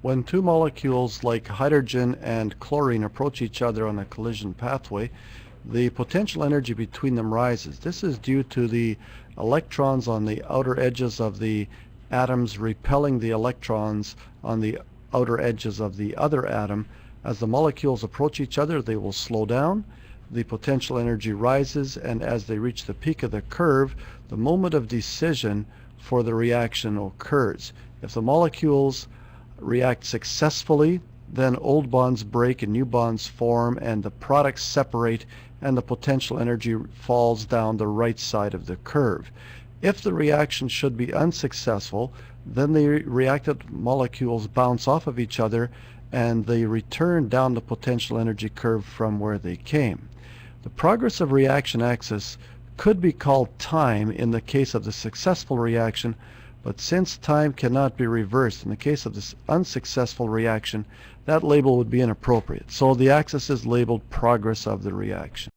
When two molecules like hydrogen and chlorine approach each other on a collision pathway, the potential energy between them rises. This is due to the electrons on the outer edges of the atoms repelling the electrons on the outer edges of the other atom. As the molecules approach each other, they will slow down. The potential energy rises, and as they reach the peak of the curve, the moment of decision for the reaction occurs. If the molecules react successfully, then old bonds break and new bonds form, and the products separate, and the potential energy falls down the right side of the curve. If the reaction should be unsuccessful, then the reactant molecules bounce off of each other and they return down the potential energy curve from where they came. The progress of reaction axis could be called time in the case of the successful reaction, but since time cannot be reversed in the case of this unsuccessful reaction, that label would be inappropriate. So the axis is labeled progress of the reaction.